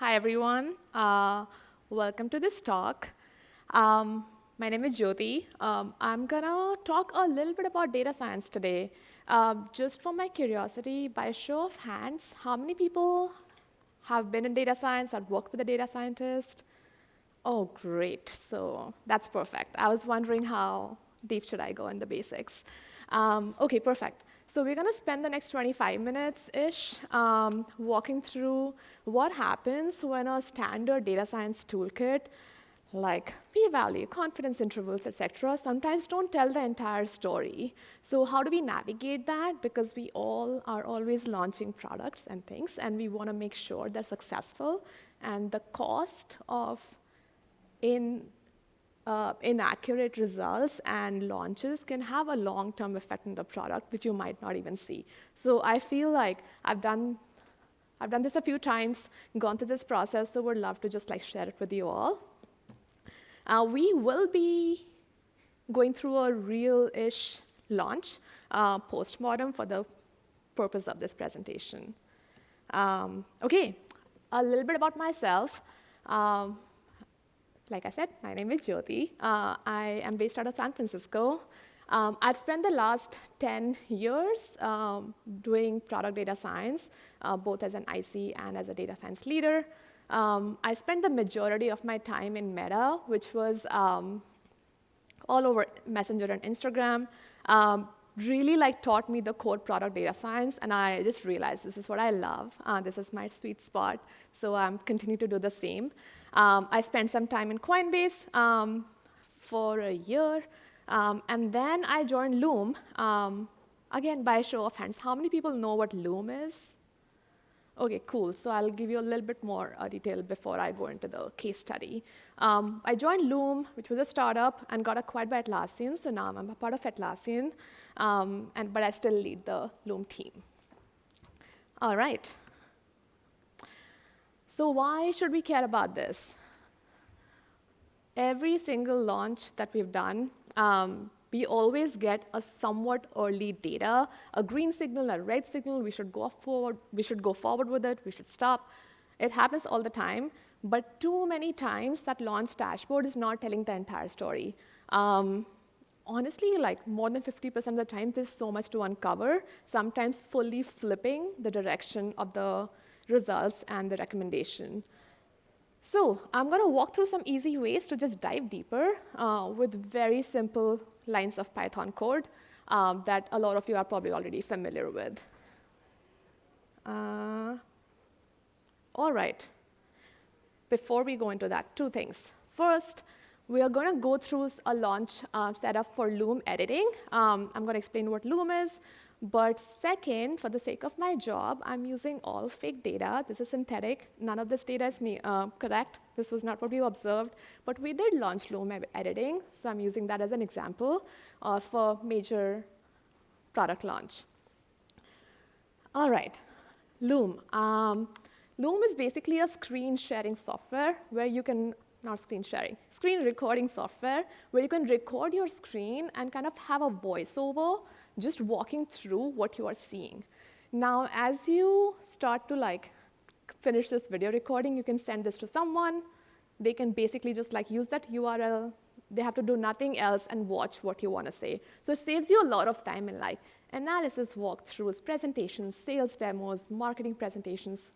Hi, everyone. Welcome to this talk. My name is Jyoti. I'm going to talk a little bit about data science today. Just for my curiosity, by show of hands, how many people have been in data science or worked with a data scientist? Oh, great. So that's perfect. I was wondering how deep should I go in the basics. OK, perfect. So we're going to spend the next 25 minutes-ish walking through what happens when a standard data science toolkit, like p-value, confidence intervals, et cetera, sometimes don't tell the entire story. So how do we navigate that? Because we all are always launching products and things, and we want to make sure they're successful. And the cost of inaccurate results and launches can have a long-term effect on the product, which you might not even see. So I feel like I've done this a few times, gone through this process, so would love to just share it with you all. We will be going through a real-ish launch, Post-Mortem, for the purpose of this presentation. OK, a little bit about myself. Like I said, my name is Jyoti. I am based out of San Francisco. I've spent the last 10 years doing product data science, both as an IC and as a data science leader. I spent the majority of my time in Meta, which was all over Messenger and Instagram. Really taught me the core product data science, and I just realized this is what I love. This is my sweet spot, so I'm continuing to do the same. I spent some time in Coinbase for a year, and then I joined Loom. Again, by show of hands, how many people know what Loom is? OK, cool. So I'll give you a little bit more detail before I go into the case study. I joined Loom, which was a startup, and got acquired by Atlassian. So now I'm a part of Atlassian, but I still lead the Loom team. All right. So why should we care about this? Every single launch that we've done, we always get a somewhat early data, a green signal, a red signal. We should go forward with it. We should stop. It happens all the time. But too many times, that launch dashboard is not telling the entire story. Honestly, more than 50% of the time, there's so much to uncover, sometimes fully flipping the direction of the results and the recommendation. So I'm going to walk through some easy ways to just dive deeper with very simple lines of Python code that a lot of you are probably already familiar with. All right. Before we go into that, two things. First, we are going to go through a launch setup for Loom editing. I'm going to explain what Loom is. But second, for the sake of my job, I'm using all fake data. This is synthetic. None of this data is correct. This was not what we observed. But we did launch Loom editing, so I'm using that as an example of a major product launch. All right, Loom. Loom is basically a screen sharing software where you can, not screen sharing, screen recording software where you can record your screen and kind of have a voiceover just walking through what you are seeing. Now, as you start to finish this video recording, you can send this to someone. They can basically just use that URL. They have to do nothing else and watch what you want to say. So it saves you a lot of time in analysis walkthroughs, presentations, sales demos, marketing presentations,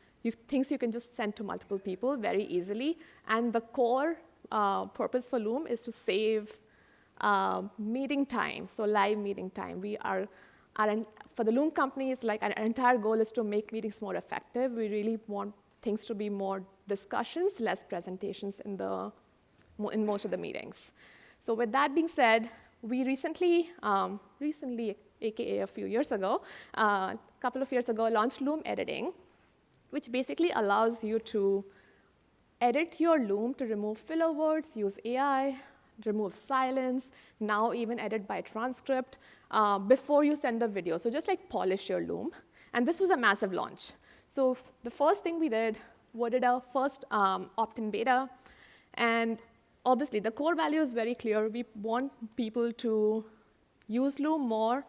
things you can just send to multiple people very easily. And the core purpose for Loom is to save meeting time, so live meeting time. For the Loom companies, our entire goal is to make meetings more effective. We really want things to be more discussions, less presentations in most of the meetings. So with that being said, we recently, aka a few years ago, a couple of years ago, launched Loom editing, which basically allows you to edit your Loom to remove filler words, use AI, remove silence, now even edit by transcript before you send the video. So just polish your Loom. And this was a massive launch. So the first thing we did, we did our first opt-in beta. And obviously, the core value is very clear. We want people to use Loom more,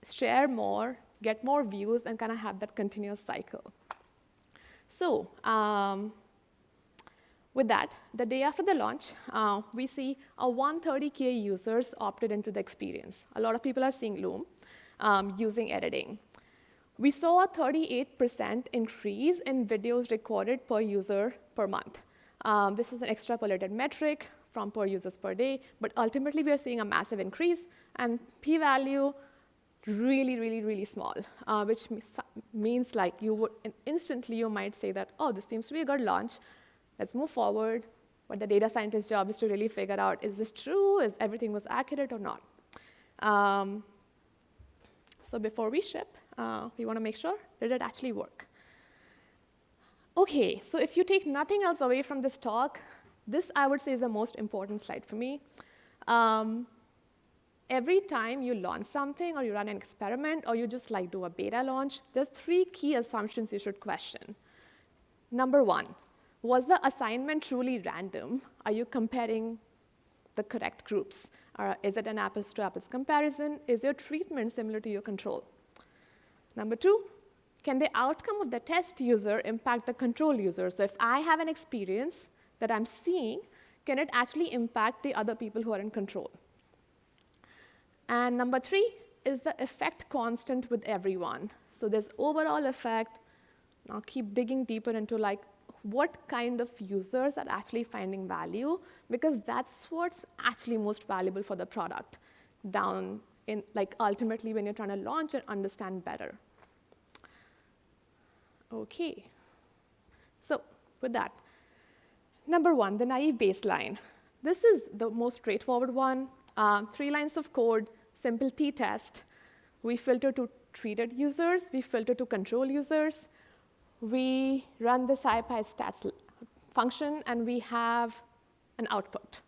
share more, get more views, and kind of have that continuous cycle. So With that, the day after the launch, we see a 130K users opted into the experience. A lot of people are seeing Loom using editing. We saw a 38% increase in videos recorded per user per month. This was an extrapolated metric from per users per day, but ultimately we are seeing a massive increase, and p-value really, really, really small, which means like you would instantly you might say that, oh, this seems to be a good launch. Let's move forward. But the data scientist's job is to really figure out, is this true? Is everything was accurate or not? So before we ship, we want to make sure, did it actually work? OK, so if you take nothing else away from this talk, this, I would say, is the most important slide for me. Every time you launch something or you run an experiment or you just like do a beta launch, there's 3 key assumptions you should question. Number 1, was the assignment truly random? Are you comparing the correct groups? Or is it an apples-to-apples comparison? Is your treatment similar to your control? Number 2, can the outcome of the test user impact the control user? So if I have an experience that I'm seeing, can it actually impact the other people who are in control? And number 3, is the effect constant with everyone? So there's overall effect. Now keep digging deeper into like what kind of users are actually finding value, because that's what's actually most valuable for the product down in like ultimately when you're trying to launch and understand better. OK. So with that, number 1, the naive baseline. This is the most straightforward one. 3 lines of code, simple t-test. We filter to treated users. We filter to control users. We run the SciPy stats function, and we have an output.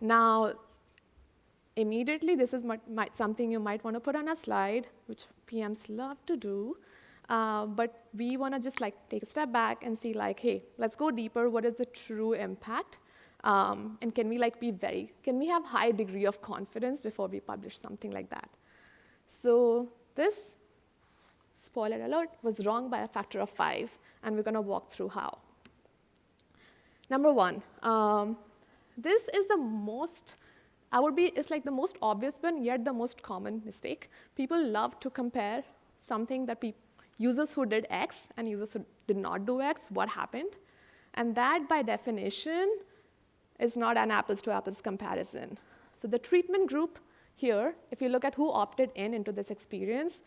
Now, immediately, this is something you might want to put on a slide, which PMs love to do. But we want to just like take a step back and see like, hey, let's go deeper. What is the true impact? And can we like can we have high degree of confidence before we publish something like that? So this, spoiler alert, was wrong by a factor of 5, and we're going to walk through how. Number 1, this is the most, it's like the most obvious one, yet the most common mistake. People love to compare something that users who did X and users who did not do X, what happened? And that, by definition, is not an apples-to-apples comparison. So the treatment group here, if you look at who opted into this experience,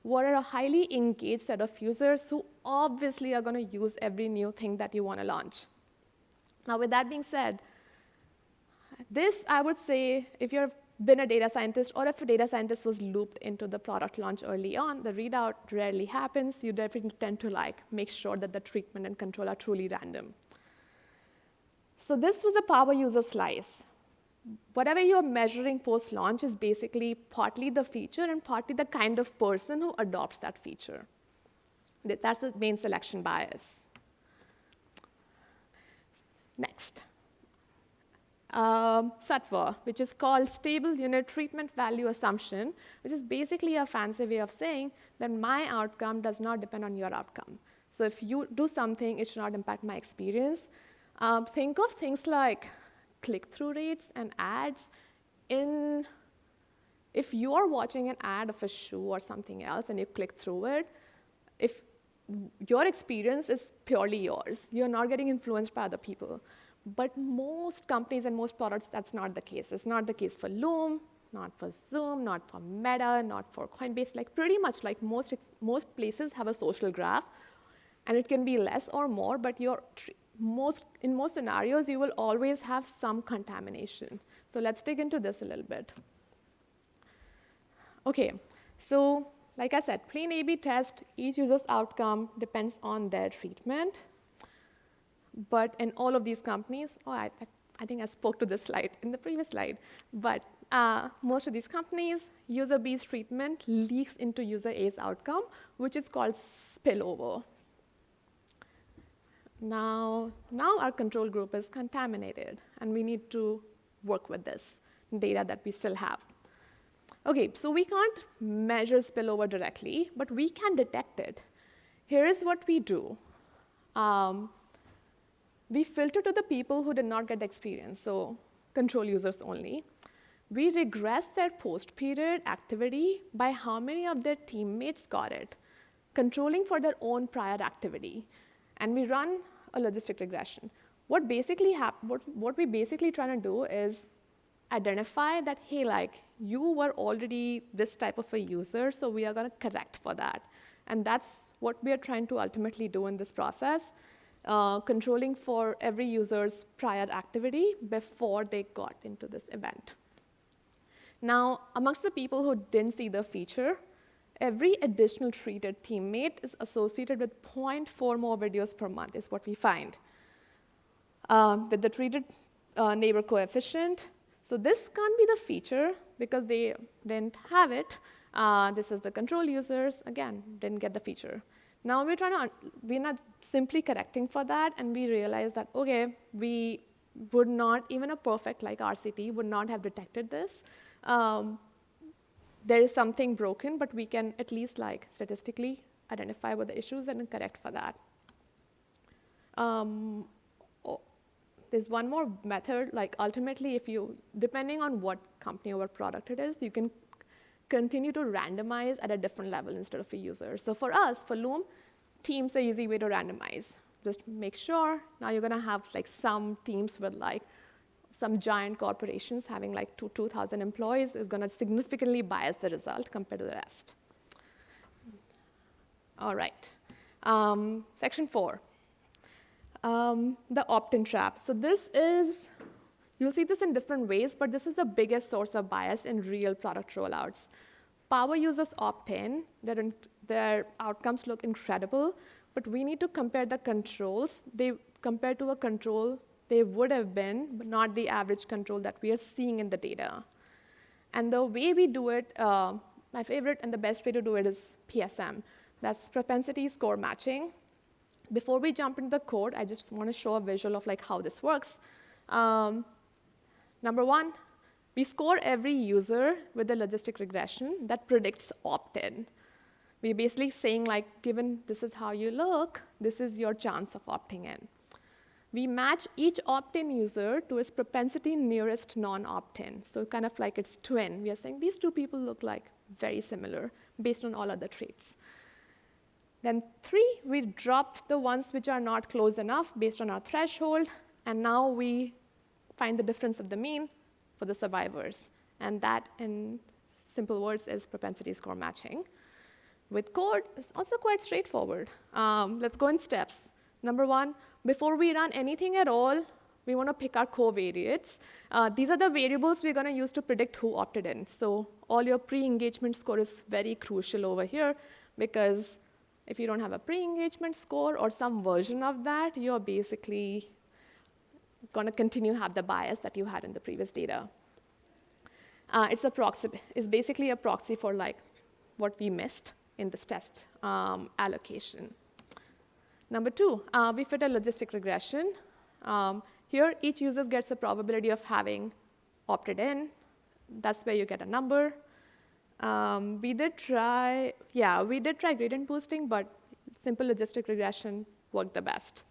were a highly engaged set of users who obviously are going to use every new thing that you want to launch. Now, with that being said, this, I would say, if you've been a data scientist or if a data scientist was looped into the product launch early on, the readout rarely happens. You definitely tend to like make sure that the treatment and control are truly random. So this was a power user slice. Whatever you're measuring post-launch is basically partly the feature and partly the kind of person who adopts that feature. That's the main selection bias. Next. SUTVA, which is called Stable Unit Treatment Value Assumption, which is basically a fancy way of saying that my outcome does not depend on your outcome. So if you do something, it should not impact my experience. Think of things like click-through rates and ads. If you are watching an ad of a shoe or something else and you click through it, if your experience is purely yours, you're not getting influenced by other people. But most companies and most products, that's not the case. It's not the case for Loom, not for Zoom, not for Meta, not for Coinbase. Like pretty much like most places have a social graph, and it can be less or more, but in most scenarios, you will always have some contamination. So let's dig into this a little bit. OK, so like I said, plain A/B test, each user's outcome depends on their treatment. But in all of these companies, I think I spoke to this slide in the previous slide, but most of these companies, user B's treatment leaks into user A's outcome, which is called spillover. Now our control group is contaminated, and we need to work with this data that we still have. OK, so we can't measure spillover directly, but we can detect it. Here is what we do. We filter to the people who did not get the experience, so control users only. We regress their post-period activity by how many of their teammates got it, controlling for their own prior activity. And we run a logistic regression. What we basically trying to do is identify that, hey, like, you were already this type of a user, so we are going to correct for that. And that's what we are trying to ultimately do in this process, controlling for every user's prior activity before they got into this event. Now, amongst the people who didn't see the feature, every additional treated teammate is associated with 0.4 more videos per month, is what we find. With the treated neighbor coefficient, so this can't be the feature because they didn't have it. This is the control users, again, didn't get the feature. Now we're not simply correcting for that, and we realize that, okay, we would not, even a perfect like RCT would not have detected this. There is something broken, but we can at least like statistically identify what the issues and correct for that. There's one more method, like ultimately if you, depending on what company or what product it is, you can continue to randomize at a different level instead of a user. So for us, for Loom, teams are an easy way to randomize. Just make sure, now you're gonna have like some teams with like some giant corporations having like 2,000 employees is gonna significantly bias the result compared to the rest. All right, section 4. The opt-in trap. So this is, you'll see this in different ways, but this is the biggest source of bias in real product rollouts. Power users opt in, their outcomes look incredible, but we need to compare the controls. They compare to a control they would have been, but not the average control that we are seeing in the data. And the way we do it, my favorite and the best way to do it is PSM. That's propensity score matching. Before we jump into the code, I just want to show a visual of like how this works. Number one, we score every user with a logistic regression that predicts opt-in. We're basically saying, like, given this is how you look, this is your chance of opting in. We match each opt-in user to its propensity nearest non-opt-in. So kind of like its twin. We are saying these two people look like very similar based on all other traits. Then 3, we drop the ones which are not close enough based on our threshold. And now we find the difference of the mean for the survivors. And that, in simple words, is propensity score matching. With code, it's also quite straightforward. Let's go in steps. Number 1, before we run anything at all, we want to pick our covariates. These are the variables we're going to use to predict who opted in. So all your pre-engagement score is very crucial over here, because if you don't have a pre-engagement score or some version of that, you're basically going to continue to have the bias that you had in the previous data. It's basically a proxy for like what we missed in this test allocation. Number 2, we fit a logistic regression. Here, each user gets a probability of having opted in. That's where you get a number. We did try gradient boosting, but simple logistic regression worked the best.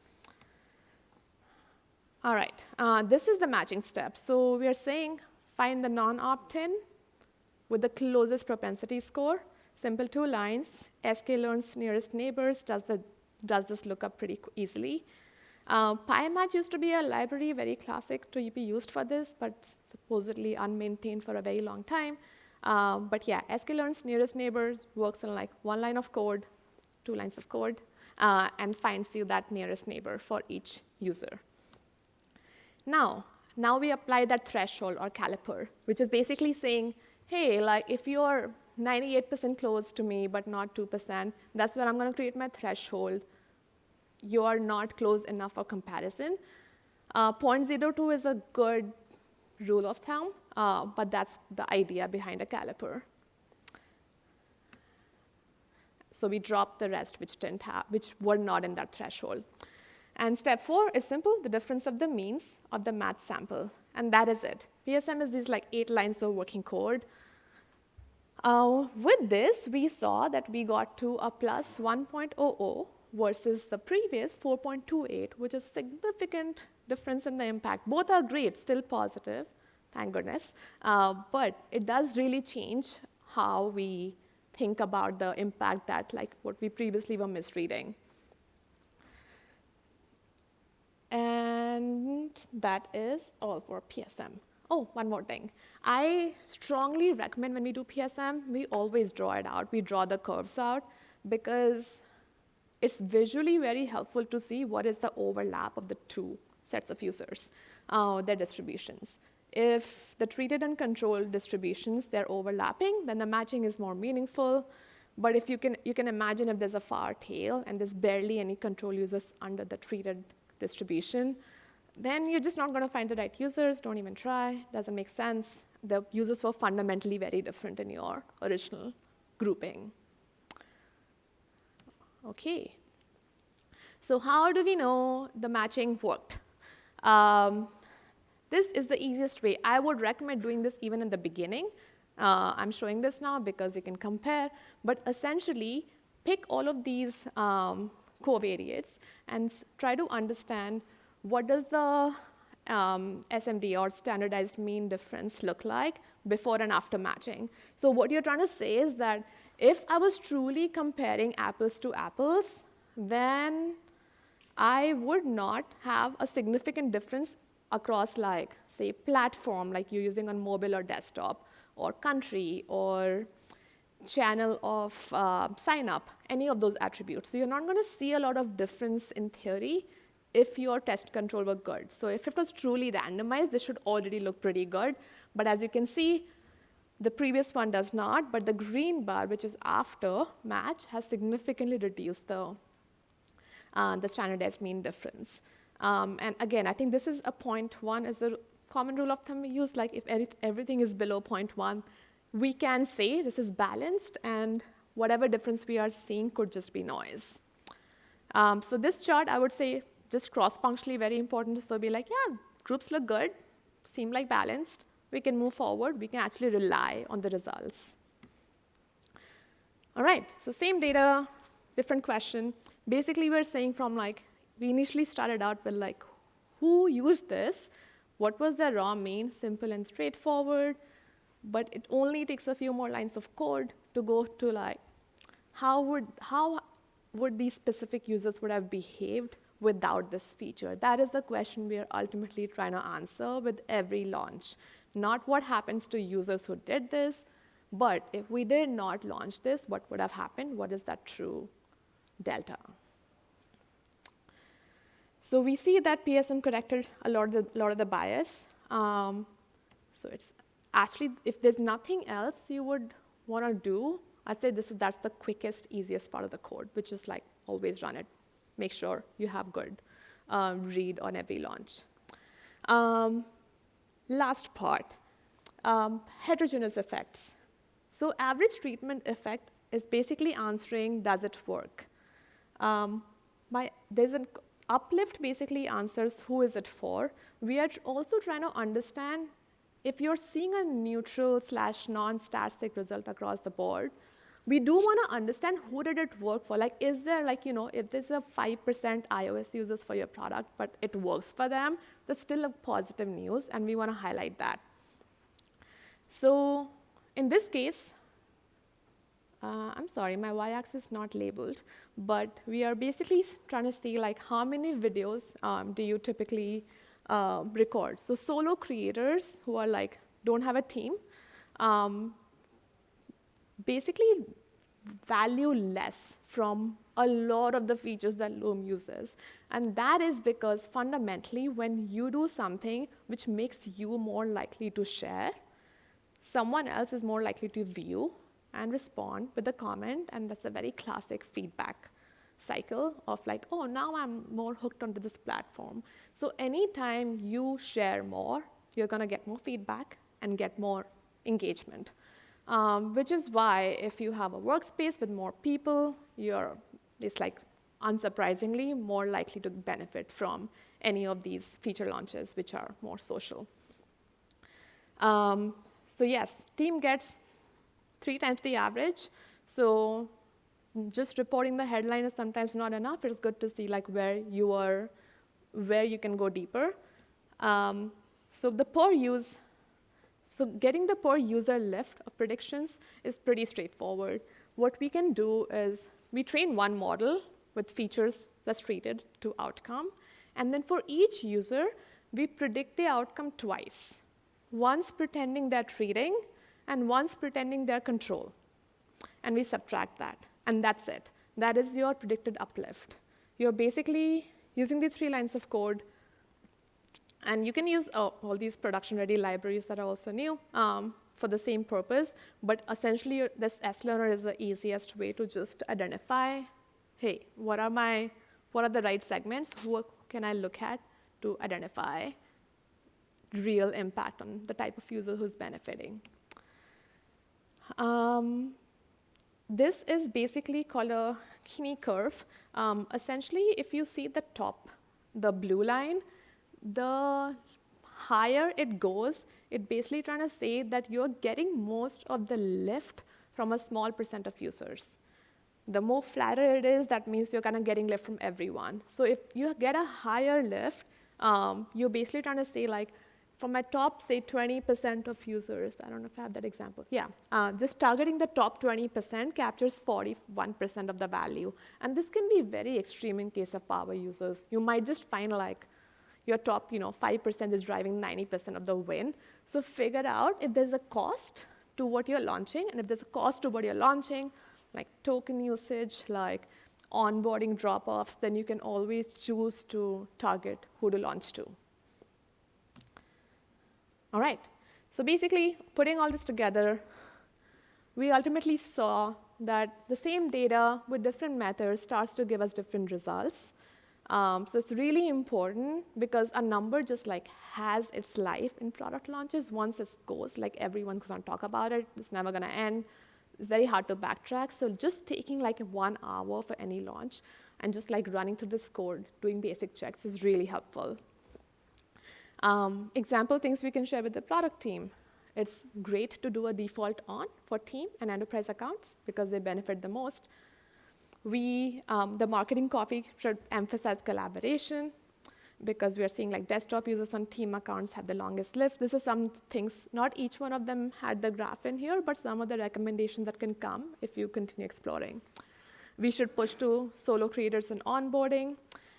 All right, this is the matching step. So we are saying find the non-opt-in with the closest propensity score. Simple 2 lines. sklearn's nearest neighbors does this lookup pretty easily. PyMatch used to be a library, very classic to be used for this, but supposedly unmaintained for a very long time. But yeah, sklearn's nearest neighbors works on like 1 line of code, 2 lines of code, and finds you that nearest neighbor for each user. Now we apply that threshold or caliper, which is basically saying, hey, like if you're 98% close to me, but not 2%, that's where I'm going to create my threshold. You are not close enough for comparison. 0.02 is a good rule of thumb, but that's the idea behind a caliper. So we drop the rest which were not in that threshold. And step 4 is simple, the difference of the means of the match sample. And that is it. PSM is these like 8 lines of working code. With this, we saw that we got to a plus 1.00, versus the previous 4.28, which is significant difference in the impact. Both are great, still positive, thank goodness, but it does really change how we think about the impact that, like, what we previously were misreading. And that is all for PSM. Oh, one more thing. I strongly recommend when we do PSM, we always draw it out. We draw the curves out because it's visually very helpful to see what is the overlap of the two sets of users, their distributions. If the treated and controlled distributions, they're overlapping, then the matching is more meaningful. But if you can imagine if there's a far tail and there's barely any control users under the treated distribution, then you're just not going to find the right users. Don't even try. Doesn't make sense. The users were fundamentally very different in your original grouping. OK. So how do we know the matching worked? This is the easiest way. I would recommend doing this even in the beginning. I'm showing this now because you can compare. But essentially, pick all of these covariates and try to understand what does the SMD, or standardized mean difference, look like before and after matching. So what you're trying to say is that if I was truly comparing apples to apples, then I would not have a significant difference across, like, say, platform, like you're using on mobile or desktop, or country, or channel of sign up, any of those attributes. So you're not going to see a lot of difference in theory if your test control were good. So if it was truly randomized, this should already look pretty good. But as you can see, the previous one does not, but the green bar, which is after match, has significantly reduced the standardized mean difference. And again, I think this is a 0.1 is a common rule of thumb we use. Like, if everything is below 0.1, we can say this is balanced, and whatever difference we are seeing could just be noise. So this chart, I would say, just cross-functionally very important. So be like, yeah, groups look good, seem like balanced. We can move forward. We can actually rely on the results. All right, so same data, different question. Basically, we're saying from, like, we initially started out with, like, who used this? What was their raw mean? Simple and straightforward. But it only takes a few more lines of code to go to, like, how would these specific users would have behaved without this feature? That is the question we are ultimately trying to answer with every launch. Not what happens to users who did this, but if we did not launch this, what would have happened? What is that true delta? So we see that PSM corrected a lot of the bias. So it's actually, if there's nothing else you would want to do, I'd say that's the quickest, easiest part of the code, which is, like, always run it. Make sure you have good read on every launch. Last part, heterogeneous effects. So average treatment effect is basically answering, does it work? There's an uplift basically answers, who is it for? We are also trying to understand if you're seeing a neutral / non-static result across the board. We do want to understand who did it work for. Like, is there, like, if there's a 5% iOS users for your product, but it works for them, that's still a positive news, and we want to highlight that. So in this case, I'm sorry, my y-axis is not labeled, but we are basically trying to see, like, how many videos do you typically record. So solo creators who are, like, don't have a team, basically value less from a lot of the features that Loom uses. And that is because fundamentally, when you do something which makes you more likely to share, someone else is more likely to view and respond with a comment. And that's a very classic feedback cycle of, like, oh, now I'm more hooked onto this platform. So anytime you share more, you're going to get more feedback and get more engagement. Which is why if you have a workspace with more people, it's, like, unsurprisingly more likely to benefit from any of these feature launches, which are more social. So yes, team gets 3 times the average. So just reporting the headline is sometimes not enough. It's good to see like where you can go deeper. So getting the per user lift of predictions is pretty straightforward. What we can do is we train one model with features plus treated to outcome. And then for each user, we predict the outcome twice. Once pretending they're treating, and once pretending they're control. And we subtract that, and that's it. That is your predicted uplift. You're basically using these 3 lines of code, and you can use all these production-ready libraries that are also new for the same purpose, but essentially this S-learner is the easiest way to just identify, hey, what are the right segments? Who can I look at to identify real impact on the type of user who's benefiting? This is basically called a Gini curve. Essentially, if you see the top, the blue line, the higher it goes, it's basically trying to say that you're getting most of the lift from a small % of users. The more flatter it is, that means you're kind of getting lift from everyone. So if you get a higher lift, you're basically trying to say like, from my top, say 20% of users, I don't know if I have that example. Yeah, just targeting the top 20% captures 41% of the value. And this can be very extreme in case of power users. You might just find like your top 5% is driving 90% of the win. So figure out if there's a cost to what you're launching. And if there's a cost to what you're launching, like token usage, like onboarding drop-offs, then you can always choose to target who to launch to. All right, so basically, putting all this together, we ultimately saw that the same data with different methods starts to give us different results. So it's really important because a number just like has its life in product launches. Once it goes, like everyone's gonna talk about it, it's never gonna end. It's very hard to backtrack. So just taking like 1 hour for any launch and just like running through this code, doing basic checks is really helpful. Example things we can share with the product team. It's great to do a default on for team and enterprise accounts because they benefit the most. The marketing copy should emphasize collaboration because we are seeing like desktop users on team accounts have the longest lift. This is some things, not each one of them had the graph in here, but some of the recommendations that can come if you continue exploring. We should push to solo creators and onboarding.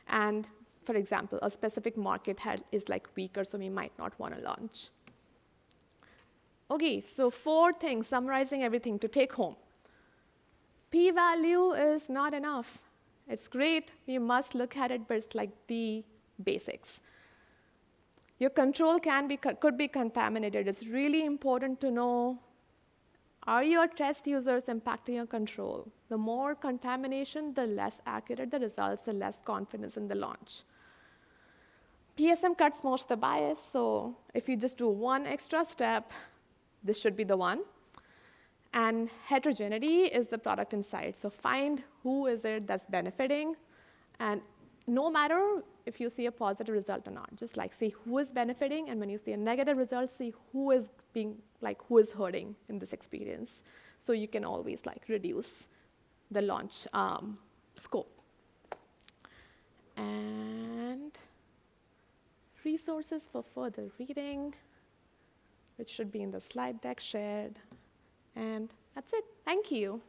And for example, a specific market is like weaker, so we might not want to launch. Okay, so 4 things, summarizing everything to take home. P-value is not enough. It's great, you must look at it, but it's like the basics. Your control could be contaminated. It's really important to know, are your test users impacting your control? The more contamination, the less accurate the results, the less confidence in the launch. PSM cuts most of the bias, so if you just do 1 extra step, this should be the one. And heterogeneity is the product insight. So find who is it that's benefiting, and no matter if you see a positive result or not, just like see who is benefiting, and when you see a negative result, see who is hurting in this experience. So you can always like reduce the launch scope. And resources for further reading, which should be in the slide deck shared. And that's it. Thank you.